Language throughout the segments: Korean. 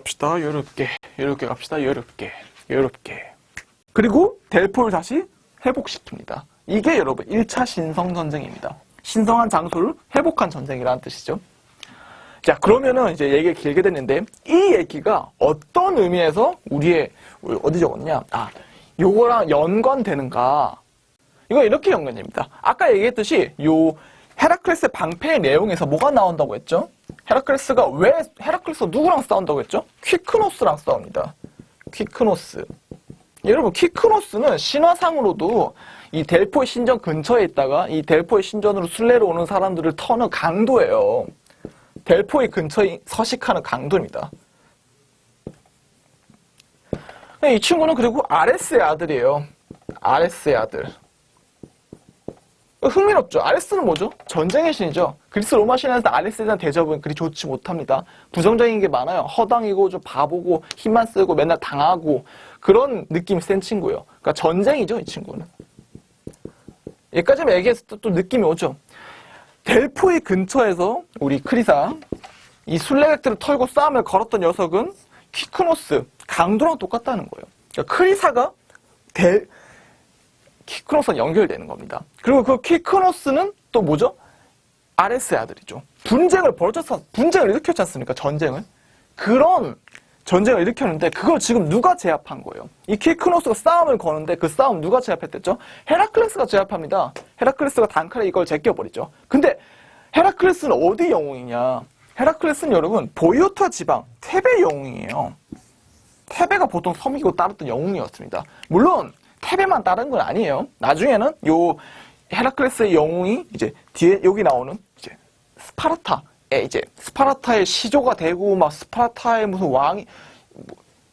갑시다. 요렇게 갑시다. 요렇게. 그리고 델포를 다시 회복시킵니다. 이게 여러분 1차 신성전쟁입니다. 신성한 장소를 회복한 전쟁이라는 뜻이죠. 자, 그러면은 이제 얘기가 길게 됐는데, 이 얘기가 어떤 의미에서 우리 어디 적었냐? 요거랑 연관되는가? 이거 이렇게 연관됩니다. 아까 얘기했듯이 요 헤라클레스의 방패의 내용에서 뭐가 나온다고 했죠? 헤라클레스가 누구랑 싸운다고 했죠? 퀴크노스랑 싸웁니다. 퀴크노스. 여러분, 퀴크노스는 신화상으로도 이 델포의 신전 근처에 있다가 이 델포의 신전으로 순례로 오는 사람들을 터는 강도예요. 델포의 근처에 서식하는 강도입니다. 이 친구는 그리고 아레스의 아들이에요. 아레스의 아들. 흥미롭죠? 아레스는 뭐죠? 전쟁의 신이죠. 그리스 로마 신화에서 아레스에 대한 대접은 그리 좋지 못합니다. 부정적인 게 많아요. 허당이고 좀 바보고 힘만 쓰고 맨날 당하고 그런 느낌이 센 친구예요. 그러니까 전쟁이죠, 이 친구는. 여기까지만 얘기했을 때 또 느낌이 오죠. 델포의 근처에서 우리 크리사 이 순례객들을 털고 싸움을 걸었던 녀석은 퀴크노스, 강도랑 똑같다는 거예요. 그러니까 크리사가 퀴크노스랑 연결되는 겁니다. 그리고 그 퀴크노스는 또 뭐죠? 아레스의 아들이죠. 분쟁을 일으켰지 않습니까? 전쟁을. 그런 전쟁을 일으켰는데 그걸 지금 누가 제압한 거예요? 이 퀴크노스가 싸움을 거는데 그 싸움 누가 제압했댔죠? 헤라클레스가 제압합니다. 헤라클레스가 단칼에 이걸 제껴버리죠. 근데 헤라클레스는 어디 영웅이냐? 헤라클레스는 여러분 보이오타 지방 테베 영웅이에요. 테베가 보통 섬이고 따랐던 영웅이었습니다. 물론 테베만 따른 건 아니에요. 나중에는 요 헤라클레스의 영웅이 이제 뒤에 여기 나오는 이제 스파르타의 시조가 되고 막 스파르타의 무슨 왕이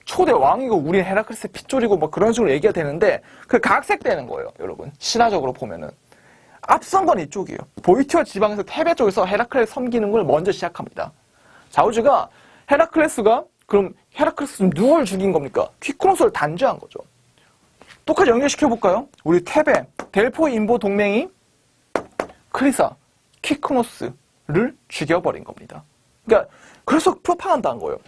초대 왕이고 우리 헤라클레스의 핏줄이고 막 그런 식으로 얘기가 되는데 그 각색되는 거예요, 여러분. 신화적으로 보면은 앞선 건 이쪽이에요. 보이티아 지방에서 테베 쪽에서 헤라클레스 섬기는 걸 먼저 시작합니다. 자우즈가 그럼 헤라클레스는 누굴 죽인 겁니까? 퀴크노스를 단죄한 거죠. 똑같이 연결시켜볼까요? 우리 테베, 델포의 인보 동맹이 크리사, 퀴크노스를 죽여버린 겁니다. 그러니까 그래서 프로파간다한 거예요.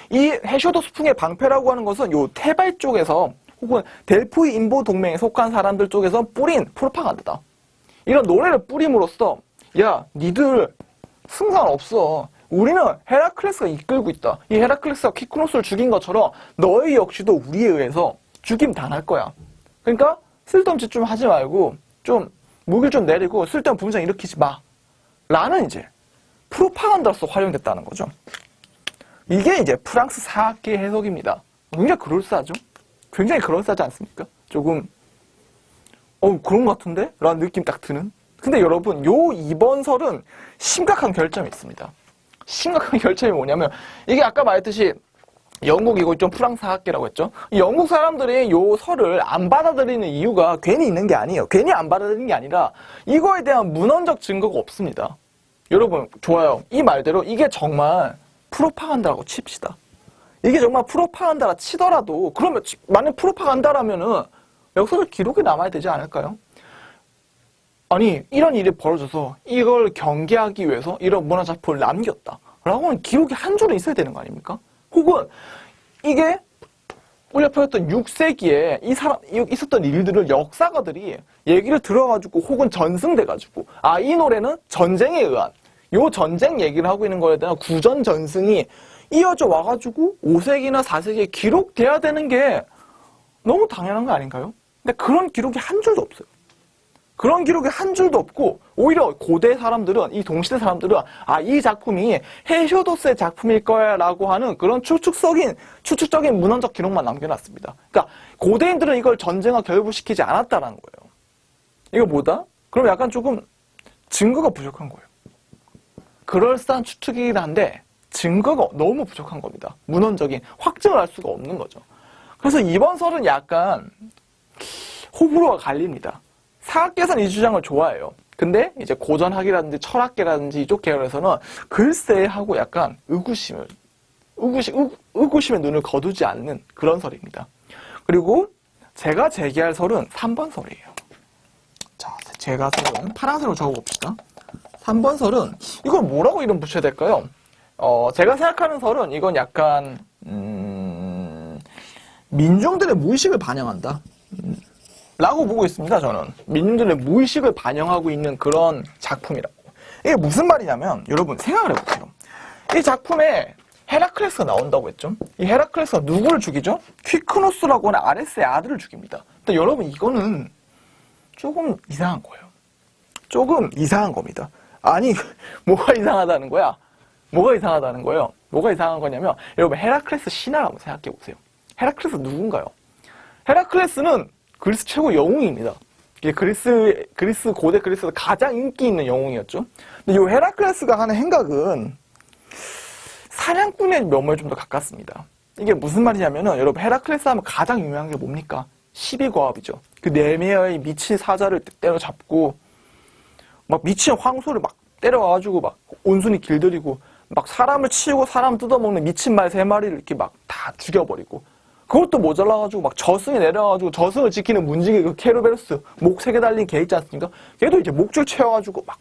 이 헤쇼도스풍의 방패라고 하는 것은 요 테베 쪽에서 혹은 델포의 인보 동맹에 속한 사람들 쪽에서 뿌린 프로파간다다. 이런 노래를 뿌림으로써 야, 니들 승산 없어. 우리는 헤라클레스가 이끌고 있다. 이 헤라클레스가 퀴크노스를 죽인 것처럼 너희 역시도 우리에 의해서 죽임 당할 거야. 그러니까 쓸데없는 짓 좀 하지 말고 좀 무기를 좀 내리고 쓸데없는 분쟁 일으키지 마. 라는 이제 프로파간다로서 활용됐다는 거죠. 이게 이제 프랑스 사학계의 해석입니다. 굉장히 그럴싸하죠? 굉장히 그럴싸하지 않습니까? 조금 그런 것 같은데? 라는 느낌 딱 드는. 근데 여러분 요 이번 설은 심각한 결점이 있습니다. 심각한 결점이 뭐냐면 이게 아까 말했듯이 영국이고 좀 프랑스 학계라고 했죠. 영국 사람들이 요 설을 안 받아들이는 이유가 괜히 있는 게 아니에요. 괜히 안 받아들이는 게 아니라 이거에 대한 문헌적 증거가 없습니다. 여러분 좋아요. 이 말대로 이게 정말 프로파간다라고 칩시다. 이게 정말 프로파간다라 치더라도 그러면 만약 프로파간다라면은 역사적 기록에 남아야 되지 않을까요? 아니 이런 일이 벌어져서 이걸 경계하기 위해서 이런 문화작품을 남겼다 라고 하는 기록이 한 줄은 있어야 되는 거 아닙니까? 혹은 이게 우리가 펴졌던 6세기에 있었던 일들을 역사가들이 얘기를 들어가지고 혹은 전승돼가지고 이 노래는 전쟁에 의한 요 전쟁 얘기를 하고 있는 거에 대한 구전 전승이 이어져 와가지고 5세기나 4세기에 기록돼야 되는 게 너무 당연한 거 아닌가요? 근데 그런 기록이 한 줄도 없어요. 그런 기록이 한 줄도 없고 오히려 고대 사람들은 이 동시대 사람들은 이 작품이 헤쇼도스의 작품일 거야 라고 하는 그런 추측적인 문헌적 기록만 남겨놨습니다. 그러니까 고대인들은 이걸 전쟁과 결부시키지 않았다라는 거예요. 이거 뭐다? 그럼 약간 조금 증거가 부족한 거예요. 그럴싸한 추측이긴 한데 증거가 너무 부족한 겁니다. 문헌적인 확증을 할 수가 없는 거죠. 그래서 이번 설은 약간 호불호가 갈립니다. 사학계에서는 이 주장을 좋아해요. 근데 이제 고전학이라든지 철학계라든지 이쪽 계열에서는 글쎄 하고 약간 의구심의 눈을 거두지 않는 그런 설입니다. 그리고 제가 제기할 설은 3번 설이에요. 자, 제가 설은 파란색으로 적어봅시다. 3번 설은 이걸 뭐라고 이름 붙여야 될까요? 제가 생각하는 설은 이건 약간 민중들의 무의식을 반영한다. 라고 보고 있습니다, 저는. 민중들의 무의식을 반영하고 있는 그런 작품이라고. 이게 무슨 말이냐면, 여러분, 생각을 해보세요. 이 작품에 헤라클레스가 나온다고 했죠? 이 헤라클레스가 누구를 죽이죠? 퀴크노스라고 하는 아레스의 아들을 죽입니다. 근데 여러분, 이거는 조금 이상한 거예요. 조금 이상한 겁니다. 아니, 뭐가 이상하다는 거야? 뭐가 이상하다는 거예요? 뭐가 이상한 거냐면, 여러분, 헤라클레스 신화를 한번 생각해 보세요. 헤라클레스 누군가요? 헤라클레스는 그리스 최고 영웅입니다. 이게 고대 그리스에서 가장 인기 있는 영웅이었죠. 근데 이 헤라클레스가 하는 행각은 사냥꾼의 면모에 좀 더 가깝습니다. 이게 무슨 말이냐면은, 여러분, 헤라클레스 하면 가장 유명한 게 뭡니까? 12과업이죠. 그 네메아의 미친 사자를 때려잡고, 막 미친 황소를 막 때려와가지고 막 온순히 길들이고, 막 사람을 치우고 사람 뜯어먹는 미친 말 3마리를 이렇게 막 다 죽여버리고, 그것도 모자라가지고 막 저승에 내려가지고 저승을 지키는 문지기 그 케르베로스 목 3개 달린 걔 있지 않습니까? 걔도 이제 목줄 채워가지고 막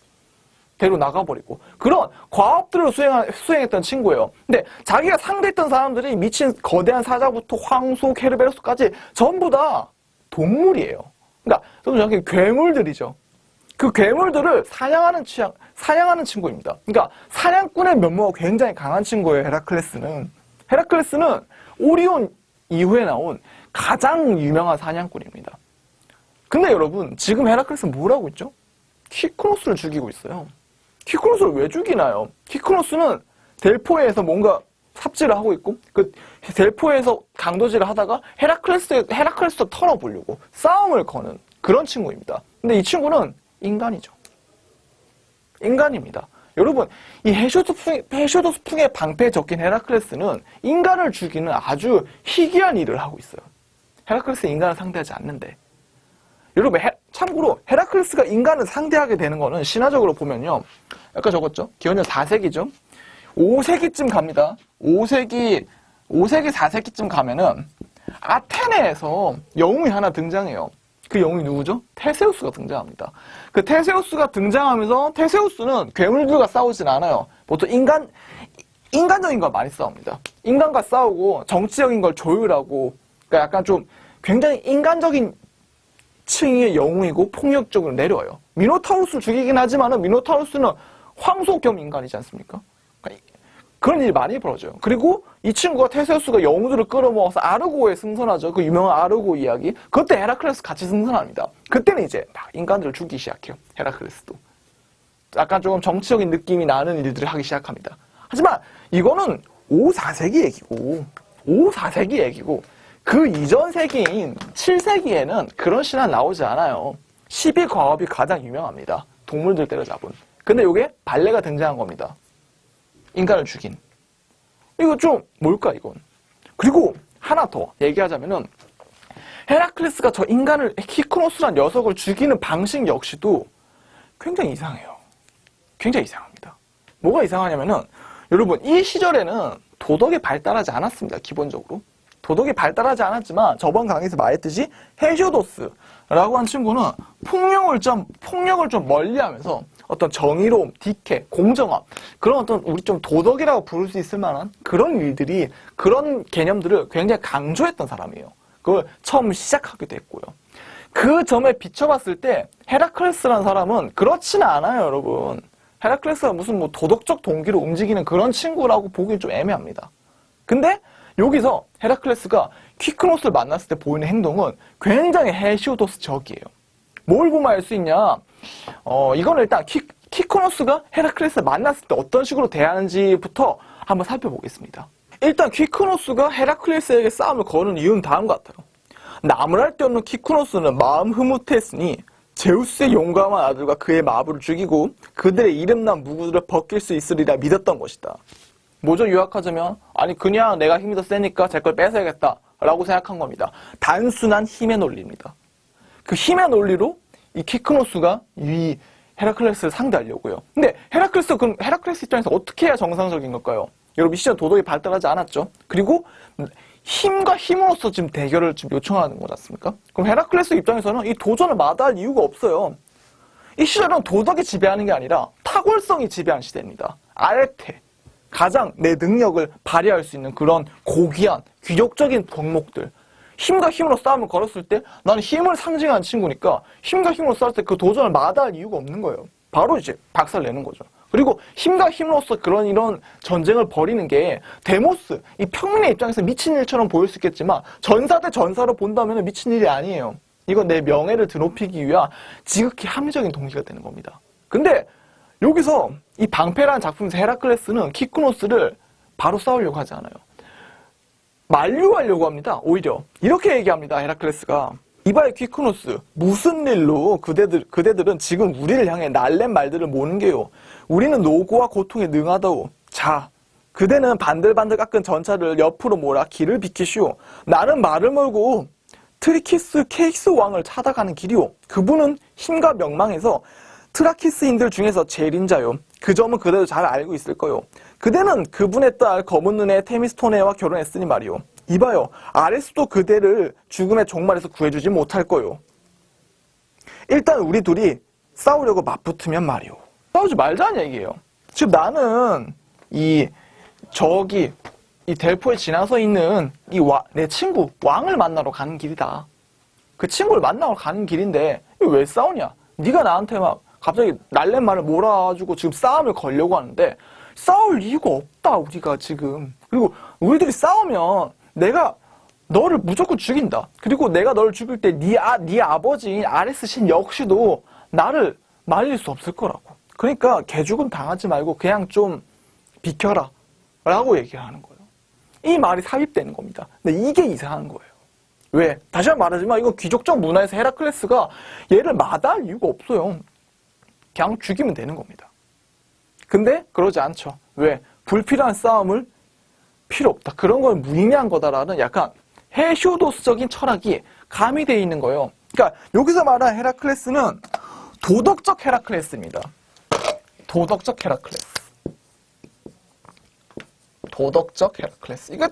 데려 나가버리고 그런 과업들을 수행했던 친구예요. 근데 자기가 상대했던 사람들이 미친 거대한 사자부터 황소, 케르베로스까지 전부 다 동물이에요. 그러니까 좀 정확히 괴물들이죠. 그 괴물들을 사냥하는 친구입니다. 그러니까 사냥꾼의 면모가 굉장히 강한 친구예요. 헤라클레스는 오리온 이후에 나온 가장 유명한 사냥꾼입니다. 근데 여러분, 지금 헤라클레스는 뭘 하고 있죠? 퀴크노스를 죽이고 있어요. 퀴크노스를 왜 죽이나요? 퀴크노스는 델포에서 뭔가 삽질을 하고 있고, 그 델포에서 강도질을 하다가 헤라클레스를 털어보려고 싸움을 거는 그런 친구입니다. 근데 이 친구는 인간이죠. 인간입니다. 여러분, 이 헤쇼도스풍의 방패에 적힌 헤라클레스는 인간을 죽이는 아주 희귀한 일을 하고 있어요. 헤라클레스는 인간을 상대하지 않는데. 여러분, 참고로 헤라클레스가 인간을 상대하게 되는 거는 신화적으로 보면요. 아까 적었죠? 기원전 4세기죠? 5세기쯤 갑니다. 5세기, 4세기쯤 가면은 아테네에서 영웅이 하나 등장해요. 그 영웅이 누구죠? 테세우스가 등장합니다. 그 테세우스가 등장하면서 테세우스는 괴물들과 싸우진 않아요. 보통 인간적인 걸 많이 싸웁니다. 인간과 싸우고 정치적인 걸 조율하고, 그러니까 약간 좀 굉장히 인간적인 층의 영웅이고 폭력적으로 내려와요. 미노타우스를 죽이긴 하지만은 미노타우스는 황소 겸 인간이지 않습니까? 그러니까 그런 일이 많이 벌어져요. 그리고 이 친구가 테세우스가 영웅들을 끌어모아서 아르고에 승선하죠. 그 유명한 아르고 이야기. 그때 헤라클레스 같이 승선합니다. 그때는 이제 막 인간들을 죽이기 시작해요. 헤라클레스도. 약간 조금 정치적인 느낌이 나는 일들을 하기 시작합니다. 하지만 이거는 5, 4세기 얘기고 그 이전 세기인 7세기에는 그런 신화 나오지 않아요. 12과업이 가장 유명합니다. 동물들 때려잡은. 근데 이게 발레가 등장한 겁니다. 인간을 죽인. 이거 좀 뭘까 이건. 그리고 하나 더 얘기하자면은 헤라클레스가 저 인간을 퀴크노스란 녀석을 죽이는 방식 역시도 굉장히 이상해요. 굉장히 이상합니다. 뭐가 이상하냐면은 여러분, 이 시절에는 도덕이 발달하지 않았습니다. 기본적으로. 도덕이 발달하지 않았지만 저번 강의에서 말했듯이 헤시오도스라고 한 친구는 폭력을 좀 멀리하면서 어떤 정의로움, 디케, 공정함, 그런 어떤 우리 좀 도덕이라고 부를 수 있을 만한 그런 일들이, 그런 개념들을 굉장히 강조했던 사람이에요. 그걸 처음 시작하기도 했고요. 그 점에 비춰봤을 때 헤라클레스라는 사람은 그렇지는 않아요, 여러분. 헤라클레스가 무슨 뭐 도덕적 동기로 움직이는 그런 친구라고 보기는 좀 애매합니다. 근데 여기서 헤라클레스가 퀴크노스를 만났을 때 보이는 행동은 굉장히 헤시오도스적이에요. 뭘 보면 알 수 있냐? 이거는 일단 퀴크노스가 헤라클레스를 만났을 때 어떤 식으로 대하는지부터 한번 살펴보겠습니다. 일단 퀴크노스가 헤라클레스에게 싸움을 거는 이유는 다음과 같아요. 나무랄 데 없는 퀴크노스는 마음 흐뭇했으니 제우스의 용감한 아들과 그의 마부를 죽이고 그들의 이름난 무구들을 벗길 수 있으리라 믿었던 것이다. 뭐죠? 요약하자면 아니 그냥 내가 힘이 더 세니까 제 걸 뺏어야겠다 라고 생각한 겁니다. 단순한 힘의 논리입니다. 그 힘의 논리로 이 퀴크노스가 이 헤라클레스를 상대하려고요. 근데 헤라클레스 입장에서 어떻게 해야 정상적인 걸까요? 여러분, 이 시절 도덕이 발달하지 않았죠? 그리고 힘과 힘으로서 지금 대결을 좀 요청하는 거지 않습니까? 그럼 헤라클레스 입장에서는 이 도전을 마다할 이유가 없어요. 이 시절은 도덕이 지배하는 게 아니라 탁월성이 지배하는 시대입니다. 알테. 가장 내 능력을 발휘할 수 있는 그런 고귀한 귀족적인 덕목들. 힘과 힘으로 싸움을 걸었을 때 나는 힘을 상징하는 친구니까 힘과 힘으로 싸울 때 그 도전을 마다할 이유가 없는 거예요. 바로 이제 박살 내는 거죠. 그리고 힘과 힘으로써 이런 전쟁을 벌이는 게 데모스, 이 평민의 입장에서 미친 일처럼 보일 수 있겠지만 전사 대 전사로 본다면 미친 일이 아니에요. 이건 내 명예를 드높이기 위한 지극히 합리적인 동기가 되는 겁니다. 근데 여기서 이 방패라는 작품에서 헤라클레스는 키크노스를 바로 싸우려고 하지 않아요. 만류하려고 합니다. 오히려 이렇게 얘기합니다. 헤라클레스가 이봐요 키크노스, 무슨 일로 그대들은 지금 우리를 향해 날랜 말들을 모는 게요. 우리는 노고와 고통에 능하다오. 자, 그대는 반들반들 깎은 전차를 옆으로 몰아 길을 비키시오. 나는 말을 몰고 트리키스 케익스 왕을 찾아가는 길이오. 그분은 힘과 명망에서 트라키스인들 중에서 제일 인자요. 그 점은 그대도 잘 알고 있을 거요. 그대는 그분의 딸 검은 눈의 테미스토네와 결혼했으니 말이오. 이봐요, 아레스도 그대를 죽음의 종말에서 구해주지 못할 거요. 일단 우리 둘이 싸우려고 맞붙으면 말이오. 싸우지 말자는 얘기예요. 지금 나는 이 델포에 지나서 있는 내 친구 왕을 만나러 가는 길이다. 그 친구를 만나러 가는 길인데 왜 싸우냐? 네가 나한테 막 갑자기 날랜 말을 몰아가지고 지금 싸움을 걸려고 하는데 싸울 이유가 없다 우리가 지금. 그리고 우리들이 싸우면 내가 너를 무조건 죽인다. 그리고 내가 너를 죽일 때 네 아버지인 아레스 신 역시도 나를 말릴 수 없을 거라고. 그러니까 개죽음 당하지 말고 그냥 좀 비켜라 라고 얘기를 하는 거예요. 이 말이 삽입되는 겁니다. 근데 이게 이상한 거예요. 왜? 다시 한번 말하지만 이거 귀족적 문화에서 헤라클레스가 얘를 마다할 이유가 없어요. 그냥 죽이면 되는 겁니다. 근데 그러지 않죠. 왜? 불필요한 싸움을 필요 없다. 그런 걸 무의미한 거다라는 약간 헤시오도스적인 철학이 가미되어 있는 거예요. 그러니까 여기서 말한 헤라클레스는 도덕적 헤라클레스입니다. 도덕적 헤라클레스. 도덕적 헤라클레스. 이거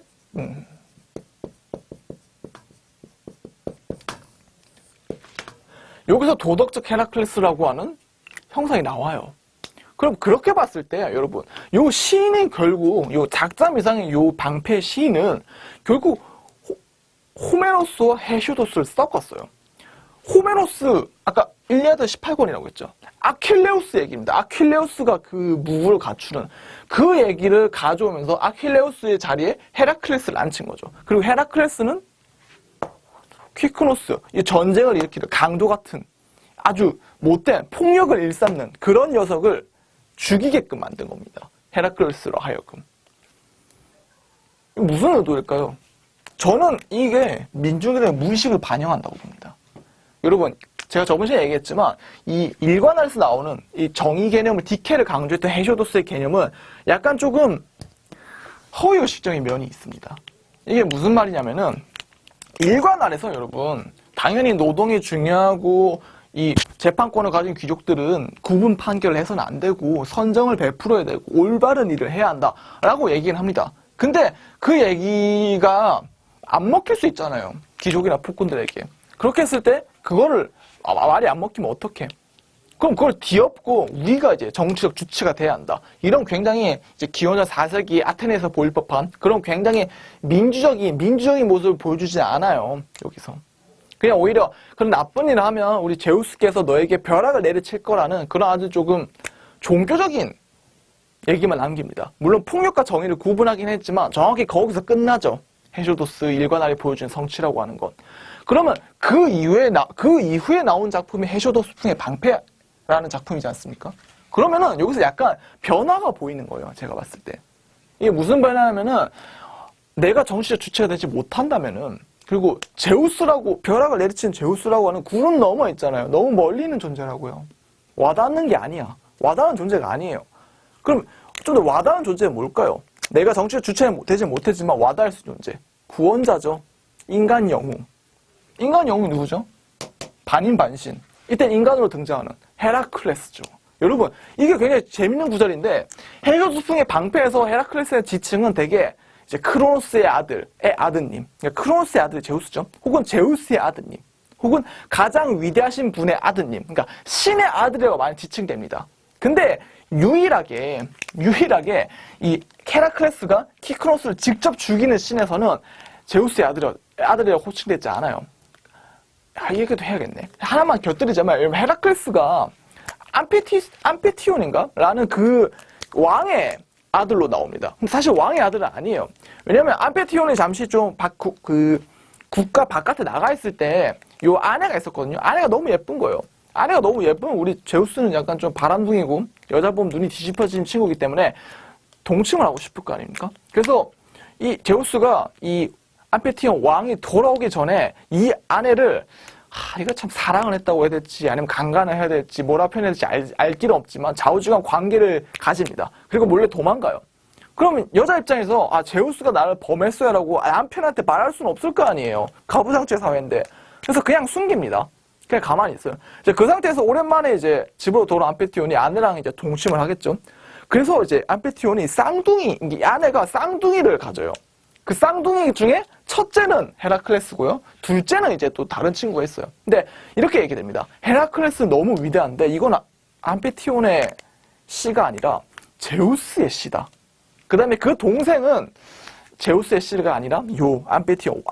여기서 도덕적 헤라클레스라고 하는 형상이 나와요. 그럼 그렇게 봤을 때 여러분, 요 시인은 결국 요 작잠 이상의 요 방패 시인은 결국 호메로스와 헤시오도스를 섞었어요. 호메로스 아까 일리아드 18권이라고 했죠. 아킬레우스 얘기입니다. 아킬레우스가 그 무구를 갖추는 그 얘기를 가져오면서 아킬레우스의 자리에 헤라클레스를 앉힌 거죠. 그리고 헤라클레스는 퀴크노스, 이 전쟁을 일으키는 강도 같은 아주 못된 폭력을 일삼는 그런 녀석을 죽이게끔 만든 겁니다. 헤라클레스로 하여금. 무슨 의도일까요? 저는 이게 민중들의 무의식을 반영한다고 봅니다. 여러분, 제가 저번 시간에 얘기했지만 이 일관할에서 나오는 이 정의 개념을 디케를 강조했던 헤시오도스의 개념은 약간 조금 허위의식적인 면이 있습니다. 이게 무슨 말이냐면은 일관할에서 여러분 당연히 노동이 중요하고 이 재판권을 가진 귀족들은 구분 판결을 해서는 안 되고 선정을 베풀어야 되고 올바른 일을 해야 한다라고 얘기를 합니다. 근데 그 얘기가 안 먹힐 수 있잖아요. 귀족이나 폭군들에게. 그렇게 했을 때 그거를 말이 안 먹히면 어떡해? 그럼 그걸 뒤엎고 우리가 이제 정치적 주체가 돼야 한다. 이런 굉장히 이제 기원전 4세기 아테네에서 보일 법한 그런 굉장히 민주적인 모습을 보여주지 않아요. 여기서. 그냥 오히려 그런 나쁜 일을 하면 우리 제우스께서 너에게 벼락을 내리칠 거라는 그런 아주 조금 종교적인 얘기만 남깁니다. 물론 폭력과 정의를 구분하긴 했지만 정확히 거기서 끝나죠. 헤시오도스 일관할이 보여준 성취라고 하는 것. 그러면 그 이후에 나온 작품이 헤시오도스 풍의 방패라는 작품이지 않습니까? 그러면은 여기서 약간 변화가 보이는 거예요. 제가 봤을 때. 이게 무슨 변화냐면은 내가 정치적 주체가 되지 못한다면은 그리고 제우스라고 벼락을 내리치는 제우스라고 하는 구름 넘어 있잖아요. 너무 멀리 있는 존재라고요. 와닿는 게 아니야. 와닿는 존재가 아니에요. 그럼 좀 더 와닿는 존재는 뭘까요? 내가 정치적 주체는 되지 못했지만 와닿을 수 있는 존재. 구원자죠. 인간 영웅. 인간 영웅이 누구죠? 반인반신. 이때 인간으로 등장하는 헤라클레스죠. 여러분, 이게 굉장히 재밌는 구절인데 헤시오도스풍의 방패에서 헤라클레스의 지칭은 되게 이제 크로노스의 아들의 아드님, 그러니까 크로노스의 아들이 제우스죠. 혹은 제우스의 아드님, 혹은 가장 위대하신 분의 아드님, 그러니까 신의 아들이라고 많이 지칭됩니다. 근데 유일하게 이 헤라클레스가 키크로스를 직접 죽이는 씬에서는 제우스의 아들이라고 호칭되지 않아요. 이 얘기도 해야겠네. 하나만 곁들이자면 헤라클레스가 암피티온인가? 라는 그 왕의 아들로 나옵니다. 근데 사실 왕의 아들은 아니에요. 왜냐면 암피티온이 잠시 좀 국가 바깥에 나가 있을 때 요 아내가 있었거든요. 아내가 너무 예쁜 거예요. 아내가 너무 예쁘면 우리 제우스는 약간 좀 바람둥이고 여자 보면 눈이 뒤집어진 친구이기 때문에 동침을 하고 싶을 거 아닙니까? 그래서 이 제우스가 이 암피티온 왕이 돌아오기 전에 이 아내를 이거 참 사랑을 했다고 해야 될지 아니면 강간을 해야 될지 뭐라 표현해야 될지 알 길은 없지만 좌우지간 관계를 가집니다. 그리고 몰래 도망가요. 그러면 여자 입장에서 제우스가 나를 범했어요라고 남편한테 말할 수는 없을 거 아니에요. 가부장제 사회인데. 그래서 그냥 숨깁니다. 그냥 가만히 있어요. 이제 그 상태에서 오랜만에 이제 집으로 돌아온 암피티온이 아내랑 이제 동침을 하겠죠. 그래서 이제 암피티온이 이 아내가 쌍둥이를 가져요. 그 쌍둥이 중에 첫째는 헤라클레스고요. 둘째는 이제 또 다른 친구가 있어요. 근데 이렇게 얘기됩니다. 헤라클레스는 너무 위대한데 이건 암피티온의 씨가 아니라 제우스의 씨다. 그 다음에 그 동생은 제우스의 씨가 아니라 요 암피티온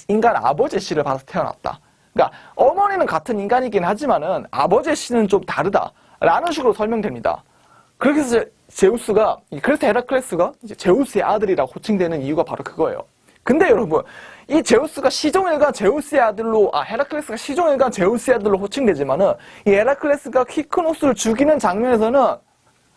인간 아버지의 씨를 받아서 태어났다. 그러니까 어머니는 같은 인간이긴 하지만은 아버지의 씨는 좀 다르다라는 식으로 설명됩니다. 그래서 그래서 헤라클레스가 이제 제우스의 아들이라고 호칭되는 이유가 바로 그거예요. 근데 여러분, 이 제우스가 시종일관 제우스의 아들로, 헤라클레스가 시종일관 제우스의 아들로 호칭되지만은 이 헤라클레스가 키크노스를 죽이는 장면에서는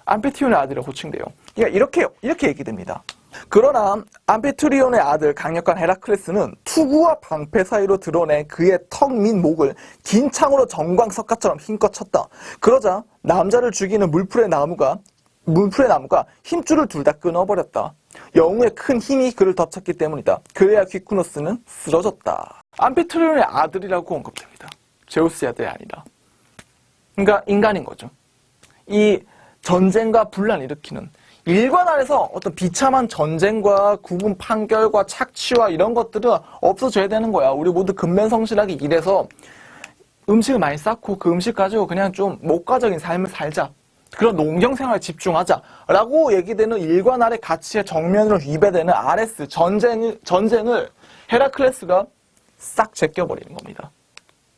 암피티온의 아들이라고 호칭돼요. 그러니까 이렇게 얘기됩니다. 그러나 암피트리온의 아들 강력한 헤라클레스는 투구와 방패 사이로 드러낸 그의 턱 및 목을 긴 창으로 정광석가처럼 힘껏 쳤다. 그러자 남자를 죽이는 물풀의 나무가 힘줄을 둘 다 끊어버렸다. 영웅의 큰 힘이 그를 덮쳤기 때문이다. 그래야 키크노스는 쓰러졌다. 암피트리온의 아들이라고 언급됩니다. 제우스의 아들이 아니라. 그러니까 인간인 거죠. 이 전쟁과 분란을 일으키는 일관 안에서 어떤 비참한 전쟁과 구분 판결과 착취와 이런 것들은 없어져야 되는 거야. 우리 모두 근면성실하게 일해서 음식을 많이 쌓고 그 음식 가지고 그냥 좀 목가적인 삶을 살자. 그런 농경생활에 집중하자라고 얘기되는 일관 아래 가치의 정면으로 위배되는 아레스 전쟁을 헤라클레스가 싹 제껴버리는 겁니다.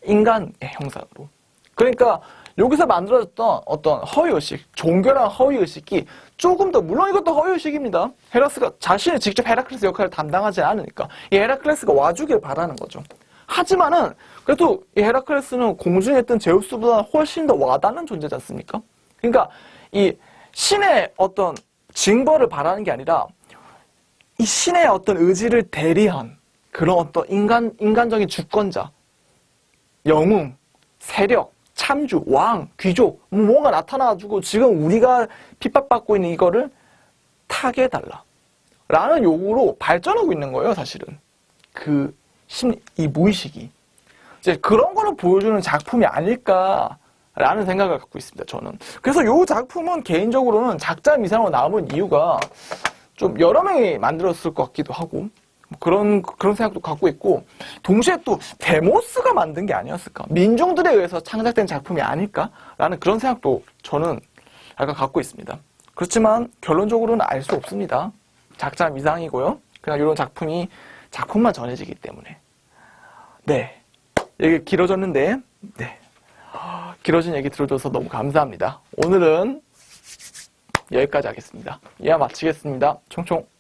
인간의 형상으로. 그러니까 여기서 만들어졌던 어떤 허위의식, 종교랑 허위의식이 조금 더, 물론 이것도 허위의식입니다. 헤라스가 자신이 직접 헤라클레스 역할을 담당하지 않으니까 이 헤라클레스가 와주길 바라는 거죠. 하지만은 그래도 이 헤라클레스는 공중에 있던 제우스보다 훨씬 더 와닿는 존재지 않습니까? 그러니까 이 신의 어떤 징벌을 바라는 게 아니라 이 신의 어떤 의지를 대리한 그런 어떤 인간적인 주권자, 영웅, 세력, 참주, 왕, 귀족, 뭔가 나타나가지고 지금 우리가 핍박받고 있는 이거를 타개해달라 라는 요구로 발전하고 있는 거예요, 사실은. 이 무의식이. 이제 그런 거를 보여주는 작품이 아닐까라는 생각을 갖고 있습니다, 저는. 그래서 요 작품은 개인적으로는 작자 미상으로 남은 이유가 좀 여러 명이 만들었을 것 같기도 하고, 그런 생각도 갖고 있고, 동시에 또 데모스가 만든 게 아니었을까? 민중들에 의해서 창작된 작품이 아닐까라는 그런 생각도 저는 약간 갖고 있습니다. 그렇지만 결론적으로는 알 수 없습니다. 작자 미상이고요. 그냥 이런 작품만 전해지기 때문에. 네. 얘기 길어졌는데, 네. 길어진 얘기 들어줘서 너무 감사합니다. 오늘은 여기까지 하겠습니다. 이만 마치겠습니다. 총총.